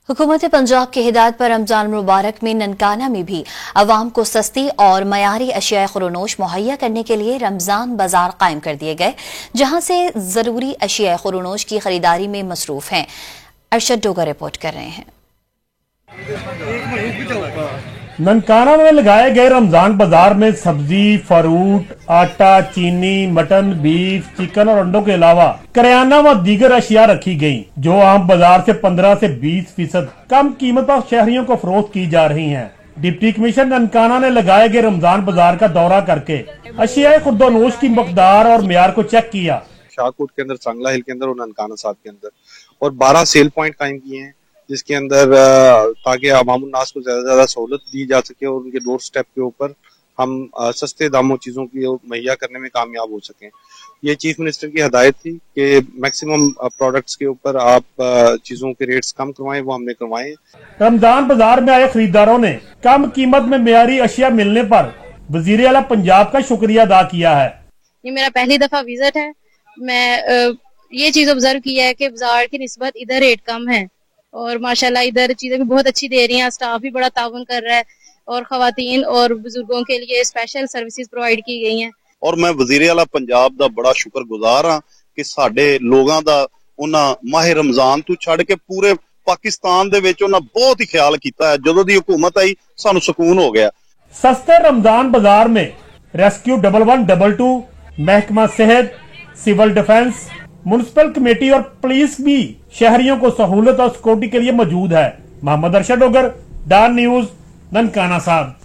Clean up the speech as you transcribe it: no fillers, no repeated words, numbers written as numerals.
हुकूमत पंजाब की हिदायत पर रमजान मुबारक में ननकाना में भी अवाम को सस्ती और मयारी अशिया खुरोनोश मुहैया करने के लिए रमजान बाजार कायम कर दिए गए, जहां से जरूरी अशिया खुरोनोश की खरीदारी में मसरूफ हैं। अरशद डोगर रिपोर्ट कर रहे हैं। ननकाना में लगाए गए रमजान बाजार में सब्जी, फ्रूट, आटा, चीनी, मटन, बीफ, चिकन और अंडों के अलावा करियाना व दीगर अशिया रखी गयी, जो आम बाजार से 15 से 20% कम कीमत पर शहरियों को फरोख्त की जा रही हैं। डिप्टी कमिश्नर ननकाना ने लगाए गए रमजान बाजार का दौरा करके अशिया खुर्दोनोश की मकदार और मेयार को चेक किया। शाहकोट के अंदर, सांगला हिल के अंदर और ननकाना साहब के अंदर और 12 सेल पॉइंट कायम किए हैं, जिसके अंदर ताकि अवामुन्नास को ज्यादा सहूलत दी जा सके और उनके डोर स्टेप के ऊपर हम सस्ते दामों चीजों की मुहैया करने में कामयाब हो सकें। ये चीफ मिनिस्टर की हदायत थी कि मैक्सिमम प्रोडक्ट्स के ऊपर आप चीजों के रेट्स कम करवाएं, वो हमने करवाए। रमजान बाजार में आए खरीदारों ने कम कीमत में मेयारी अशिया मिलने पर वजीर आला पंजाब का शुक्रिया अदा किया है। ये मेरा पहली दफा विजिट है। मैं ये चीज ऑब्जर्व किया है कि बाजार की निस्बत इधर रेट कम है और माशाल्लाह इधर चीजें भी बहुत अच्छी दे रही हैं, स्टाफ भी बड़ा ताउन कर रहा है और खवातीन और बुजुर्गों के लिए स्पेशल सर्विसेज प्रोवाइड की गई हैं। और मैं वजीर आला पंजाब दा बड़ा शुक्रगुजार हाँ कि साडे लोगां दा उन्हां माह रमजान तो छड़ के पूरे पाकिस्तान दे विच उन्हां बहुत ही ख्याल कीता है। जदों दी हुकूमत आई सानू सुकून हो गया। सस्ते रमजान बाजार में रेस्क्यू 1122, महकमा सेहत, सिविल डिफेंस, म्युनिसिपल कमेटी और पुलिस भी शहरियों को सहूलत और सिक्योरिटी के लिए मौजूद है। मोहम्मद अरशद डोगर, डान न्यूज, ननकाना साहब।